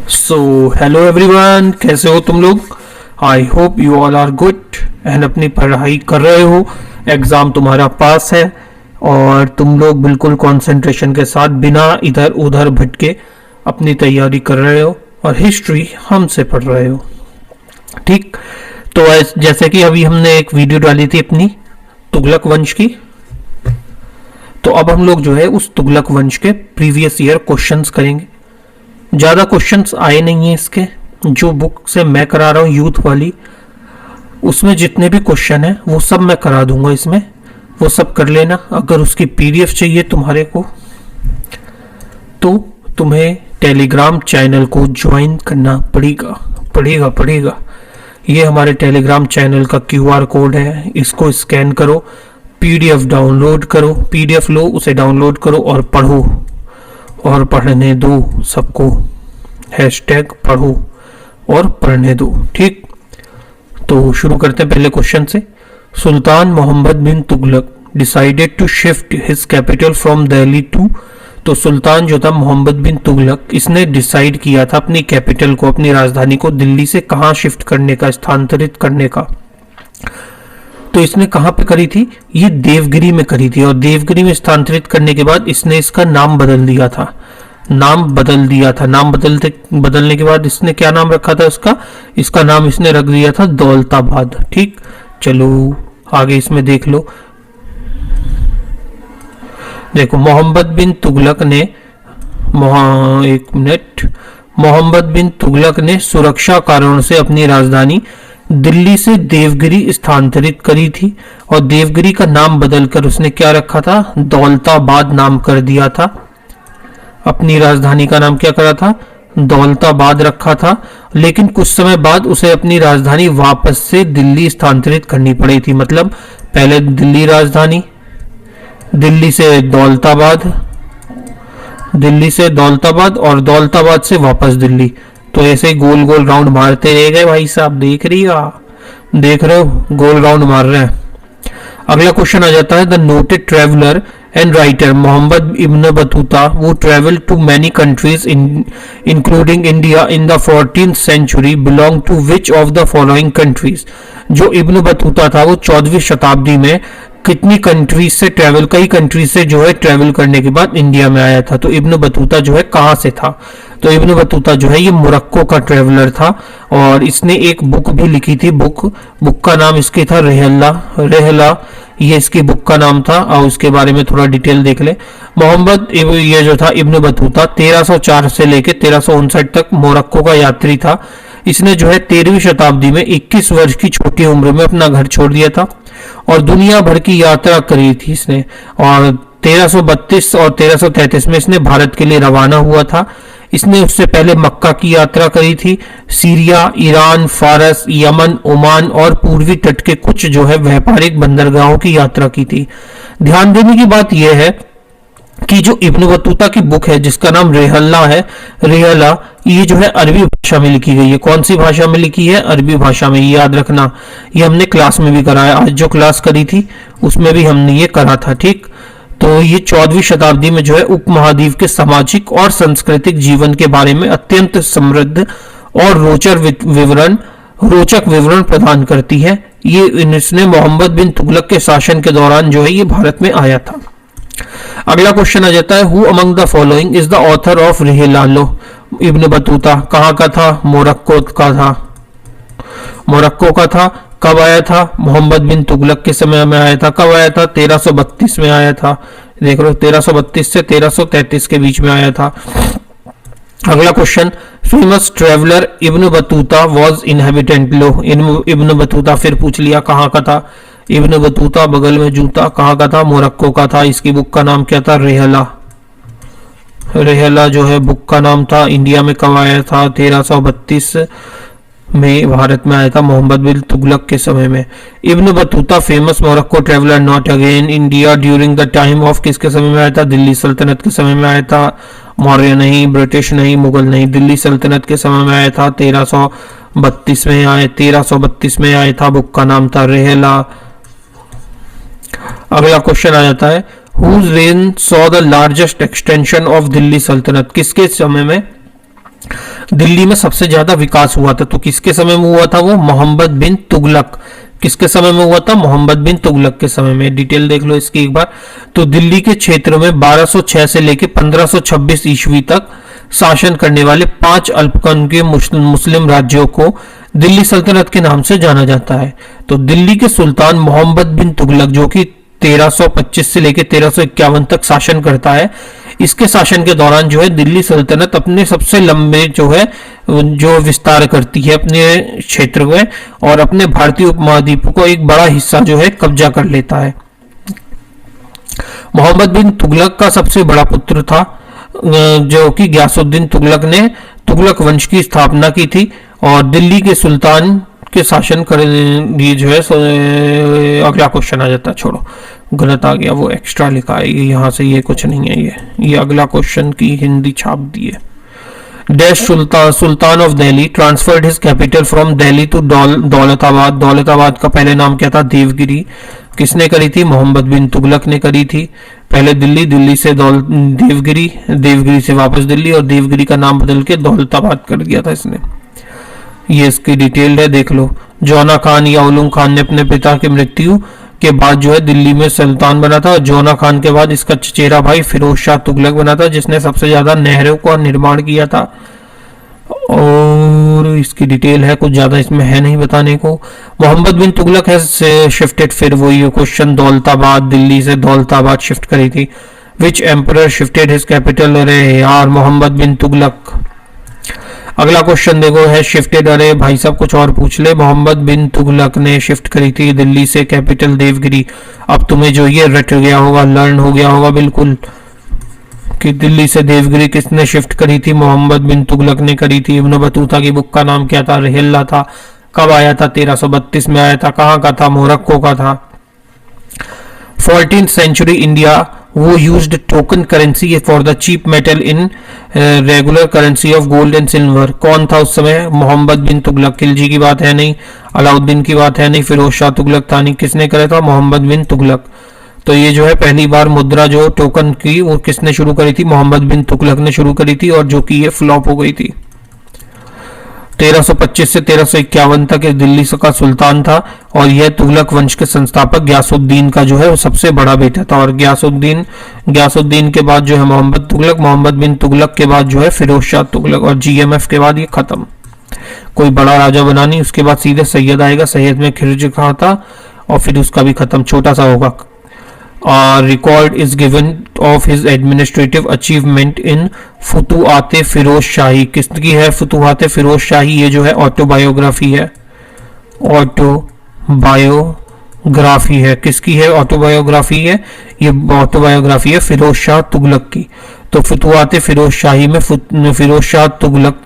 So hello everyone, कैसे हो तुम लोग। I hope you all are good and अपनी पढ़ाई कर रहे हो। एग्ज़ाम तुम्हारा पास है और तुम लोग बिल्कुल कंसंट्रेशन के साथ बिना इधर उधर भटके अपनी तैयारी कर रहे हो और हिस्ट्री हमसे पढ़ रहे हो। ठीक, तो जैसे कि अभी हमने एक वीडियो डाली थी अपनी तुगलक वंश की, तो अब हम लोग जो है उस तुगलक वंश के प्रीवियस ईयर क्वेश्चंस करेंगे। ज़्यादा क्वेश्चंस आए नहीं हैं इसके, जो बुक से मैं करा रहा हूँ यूथ वाली, उसमें जितने भी क्वेश्चन हैं वो सब मैं करा दूंगा इसमें, वो सब कर लेना। अगर उसकी पीडीएफ चाहिए तुम्हारे को तो तुम्हें टेलीग्राम चैनल को ज्वाइन करना पड़ेगा। ये हमारे टेलीग्राम चैनल का क्यूआर कोड है, इसको स्कैन करो, पीडीएफ डाउनलोड करो, पीडीएफ लो, उसे डाउनलोड करो और पढ़ो और पढ़ने दो सबको। हैशटैग पढ़ो और पढ़ने दो। ठीक, तो शुरू करते हैं पहले क्वेश्चन से। Sultan Mohammad bin Tughlaq decided to shift his capital from Delhi to. तो सुल्तान जो था मोहम्मद बिन तुगलक, इसने डिसाइड किया था अपनी कैपिटल को, अपनी राजधानी को दिल्ली से कहाँ शिफ्ट करने का, स्थानांतरित करने का। तो इसने कहाँ पे करी थी, ये देवगिरी में करी थी। और देवगिरी में स्थानांतरित करने के बाद इसने इसका नाम बदल दिया था। नाम बदलने के बाद इसने क्या नाम रखा था इसका नाम इसने रख दिया था दौलताबाद। ठीक, चलो आगे इसमें देख लो। देखो, मोहम्मद बिन तुगलक ने सुरक्षा कारणों से अपनी राजधानी दिल्ली से देवगिरी स्थानांतरित करी थी और देवगिरी का नाम बदलकर उसने क्या रखा था, दौलताबाद नाम कर दिया था। अपनी राजधानी का नाम क्या करा था, दौलताबाद रखा था। लेकिन कुछ समय बाद उसे अपनी राजधानी वापस से दिल्ली स्थानांतरित करनी पड़ी थी। मतलब पहले दिल्ली राजधानी, दिल्ली से दौलताबाद और दौलताबाद से वापस दिल्ली। तो ऐसे ही गोल गोल राउंड मारते रह गए भाई साहब। देख रहे हो, गोल राउंड मार रहे हैं। अगला क्वेश्चन आ जाता है, the noted traveller and writer Muhammad Ibn Battuta वो travel to many countries including India in the 14th century belong to which of the following countries. जो इब्न बतूता था वो 14वीं शताब्दी में कितनी कंट्रीज से कई कंट्रीज से जो है ट्रेवल करने के बाद इंडिया में आया था। तो इब्न बतूता जो है कहाँ से था, तो इब्न बतूता जो है ये मोरक्को का ट्रेवलर था और इसने एक बुक भी लिखी थी। बुक का नाम इसकी था रेहला, ये इसकी बुक का नाम था। और उसके बारे में थोड़ा डिटेल देख ले। मोहम्मद ये जो था इब्न बतूता 1304 से लेकर 1359 तक मोरक्को का यात्री था। इसने जो है 13वीं शताब्दी में 21 वर्ष की छोटी उम्र में अपना घर छोड़ दिया था और दुनिया भर की यात्रा करी थी इसने। और 1332 और 1333 में इसने भारत के लिए रवाना हुआ था। इसने उससे पहले मक्का की यात्रा करी थी, सीरिया, ईरान, फारस, यमन, ओमान और पूर्वी तट के कुछ जो है व्यापारिक बंदरगाहों की यात्रा की थी। ध्यान देने की बात यह है कि जो इब्न बतूता की बुक है जिसका नाम रेहला, ये जो है अरबी भाषा में लिखी गई है। कौन सी भाषा में लिखी है, अरबी भाषा में। ये याद रखना, ये हमने क्लास में भी कराया, आज जो क्लास करी थी उसमें भी हमने ये करा था। ठीक, तो ये 14वीं शताब्दी में जो है उपमहाद्वीप के सामाजिक और सांस्कृतिक जीवन के बारे में अत्यंत समृद्ध और रोचक विवरण प्रदान करती है। ये इसने मोहम्मद बिन तुगलक के शासन के दौरान जो है ये भारत में आया था। अगला क्वेश्चन आ जाता है, who among the following is the author of Rihla. Ibn Battuta कहाँ का था, मोरक्को का था। कब आया था, मोहम्मद बिन तुगलक के समय में आया था। कब आया था, 1332 में आया था। देख लो, 1332 से 1333 के बीच में आया था। अगला question, famous traveller Ibn Battuta was inhabitant. Low, Ibn Battuta फिर पूछ लिया कहाँ का था। इब्न बतूता बगल में जूता कहाँ का था, मोरक्को का था। इसकी बुक का नाम क्या था, रेहला जो है बुक का नाम था। इंडिया में कब आया था, 1332 में भारत में आया था मोहम्मद बिन तुगलक के समय में। Ibn Battuta famous Morocco traveller not again India during the time of, किसके समय में आया था, दिल्ली सल्तनत के समय में आया था। मौर्य नहीं, ब्रिटिश नहीं, मुगल नहीं, दिल्ली सल्तनत के समय में आया था। 1332 में आया था। बुक का नाम था रेहला। अगला क्वेश्चन आ जाता है, whose reign saw the largest extension of Delhi सल्तनत। किसके समय में दिल्ली में सबसे ज्यादा विकास हुआ था, तो किसके समय में हुआ था वो? मोहम्मद बिन तुगलक। किसके समय में हुआ था? मोहम्मद बिन तुगलक के समय में। डिटेल देख लो इसकी एक बार। तो दिल्ली के क्षेत्र में 1206 से लेकर 1526 ईस्वी तक शासन करने वाले 5 अल्पसंख्यक मुस्लिम राज्यों को दिल्ली सल्तनत के नाम से जाना जाता है। तो दिल्ली के सुल्तान मोहम्मद बिन तुगलक, जो कि 1325 से लेकर 1351 तक शासन करता है, इसके शासन के दौरान जो है दिल्ली सल्तनत अपने सबसे लंबे जो विस्तार करती है अपने क्षेत्र में, और अपने भारतीय उपमहाद्वीप को एक बड़ा हिस्सा जो है कब्जा कर लेता है। मोहम्मद बिन तुगलक का सबसे बड़ा पुत्र था जो कि गयासुद्दीन तुगलक ने तुगलक वंश की स्थापना की थी, और दिल्ली के सुल्तान के शासन करने जो है अगला क्वेश्चन आ जाता है। छोड़ो, गलत आ गया, वो एक्स्ट्रा लिखा है ये, यहाँ से ये कुछ नहीं है, ये अगला क्वेश्चन की हिंदी छाप दी है। Dash sultan of Delhi transferred his capital from Delhi to Daulatabad. Daulatabad का पहले नाम क्या था? देवगिरी। किसने करी थी? मोहम्मद बिन तुगलक ने करी थी। पहले दिल्ली, दिल्ली से देवगिरी, देवगिरी से वापस दिल्ली, और देवगिरी का नाम बदल के दौलताबाद कर दिया था इसने। ये इसकी डिटेल है, देख लो। जौना खान या उलूम खान ने अपने पिता की मृत्यु के बाद जो है दिल्ली में सुल्तान बना था। जौना खान के बाद इसका चचेरा भाई फिरोज शाह तुगलक बना था, जिसने सबसे ज्यादा नहरों का निर्माण किया था। और इसकी डिटेल है, कुछ ज्यादा इसमें है नहीं बताने को। मोहम्मद बिन तुगलक है शिफ्टेड, फिर वही क्वेश्चन, दौलताबाद, दिल्ली से दौलताबाद शिफ्ट करी थी। विच एम्परर शिफ्टेड हिज कैपिटल? अरे यार, मोहम्मद बिन तुगलक। अगला क्वेश्चन देखो है शिफ्टेड, अरे भाई साहब कुछ और पूछ ले। मोहम्मद बिन तुगलक ने शिफ्ट करी थी दिल्ली से कैपिटल देवगिरी। अब तुम्हें जो ये रट गया होगा, लर्न हो गया होगा बिल्कुल, कि दिल्ली से देवगिरी किसने शिफ्ट करी थी? मोहम्मद बिन तुगलक ने करी थी। इब्न बतूता की बुक का नाम क्या था? रिहिल्ला था। कब आया था? 1332 में आया था। कहाँ का था? मोरक्को का था। 14th century इंडिया वो used token currency for the cheap metal in regular currency of gold and silver. कौन था उस समय? मोहम्मद बिन तुगलक। खिलजी की बात है नहीं, अलाउद्दीन की बात है नहीं, फिरोज शाह तुगलक था नहीं, किसने करा था? मोहम्मद बिन तुगलक। तो ये जो है पहली बार मुद्रा जो टोकन की वो किसने शुरू करी थी? मोहम्मद बिन तुगलक ने शुरू करी थी, और जो कि ये फ्लॉप हो गई थी। 1325 से 1351 तक दिल्ली का सुल्तान था, और यह तुगलक वंश के संस्थापक गयासुद्दीन का जो है वो सबसे बड़ा बेटा था। और गयासुद्दीन के बाद जो है मोहम्मद तुगलक, मोहम्मद बिन तुगलक के बाद जो है फिरोज शाह तुगलक, और जीएमएफ के बाद ये खत्म। कोई बड़ा राजा बना नहीं, उसके बाद सीधे सैयद आएगा। सैयद में खिलजी कहा था, और फिर उसका भी खत्म, छोटा सा होगा। Record is given of his administrative achievement in Futuhat Firoz Shahi. किसकी है फुतुआते फिरोज शाही? ये जो है ऑटोबायोग्राफी है, ऑटोबायोग्राफी है। किसकी है? ऑटोबायोग्राफी है, ये ऑटोबायोग्राफी है फिरोज शाह तुगलक की। तो फुतुआते फिरोज शाही में फिरोज शाह तुगलक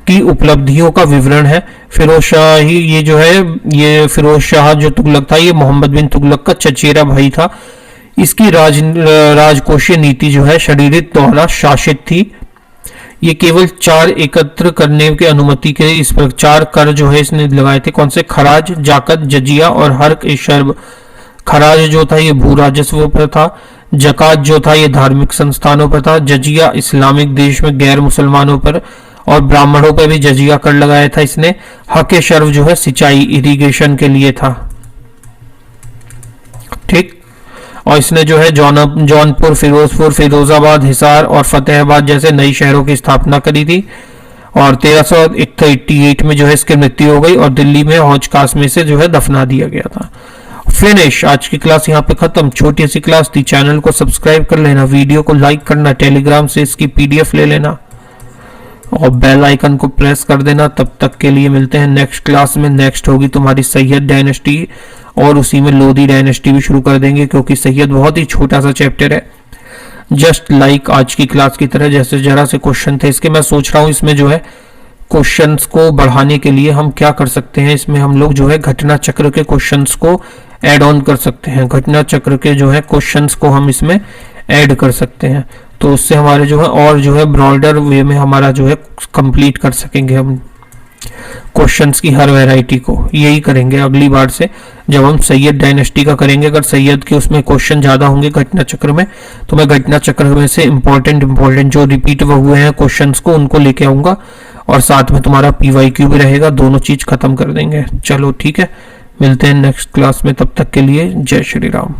की उपलब्धियों का विवरण है। फिरोज शाही ये जो है, ये फिरोज शाह जो तुगलक था, ये मोहम्मद बिन तुगलक का चचेरा भाई था। इसकी राजकोषीय नीति जो है शरीरित द्वारा शासित थी। ये केवल 4 एकत्र करने के अनुमति के इस पर 4 कर जो है इसने लगाए थे। कौन से? खराज, जाकत, जजिया और हर्क शर्ब। खराज जो था ये भू राजस्व पर था, जकात जो था ये धार्मिक संस्थानों पर था, जजिया इस्लामिक देश में गैर मुसलमानों पर और ब्राह्मणों पर भी जजिया कर लगाया था इसने। हक शर्व जो है सिंचाई, इरिगेशन के लिए था। ठीक। और इसने जो है जौनपुर, फिरोजपुर, फिरोजाबाद, हिसार और फतेहाबाद जैसे नई शहरों की स्थापना करी थी। और 1388 में जो है इसकी मृत्यु हो गई, और दिल्ली में हौज खास में से जो है दफना दिया गया था। फिनिश। आज की क्लास यहाँ पे खत्म। छोटी सी क्लास थी। चैनल को सब्सक्राइब कर लेना, वीडियो को लाइक करना, टेलीग्राम से इसकी पीडीएफ ले लेना, और बेल आइकन को प्रेस कर देना। तब तक के लिए मिलते हैं नेक्स्ट क्लास में। नेक्स्ट होगी तुम्हारी सैयद डायनेस्टी, और उसी में लोधी डायनेस्टी भी शुरू कर देंगे, क्योंकि सैयद बहुत ही छोटा सा चैप्टर है, जस्ट लाइक आज की क्लास की तरह। जैसे जरा से क्वेश्चन थे इसके, मैं सोच रहा हूँ इसमें जो है क्वेश्चंस को बढ़ाने के लिए हम क्या कर सकते हैं, इसमें हम लोग जो है घटना चक्र के क्वेश्चंस को ऐड ऑन कर सकते हैं। घटना चक्र के जो है क्वेश्चंस को हम इसमें ऐड कर सकते हैं, तो उससे हमारे जो है और जो है ब्रॉडर वे में हमारा जो है कंप्लीट कर सकेंगे हम। क्वेश्चंस की हर वैरायटी को। यही करेंगे अगली बार से जब हम सैयद डायनेस्टी का करेंगे। अगर सैयद के उसमें क्वेश्चन ज्यादा होंगे घटना चक्र में, तो मैं घटना चक्र में से इंपॉर्टेंट जो रिपीट हुए हैं क्वेश्चंस को उनको लेके आऊंगा, और साथ में तुम्हारा PYQ भी रहेगा। दोनों चीज खत्म कर देंगे। चलो ठीक है, मिलते हैं नेक्स्ट क्लास में। तब तक के लिए जय श्री राम।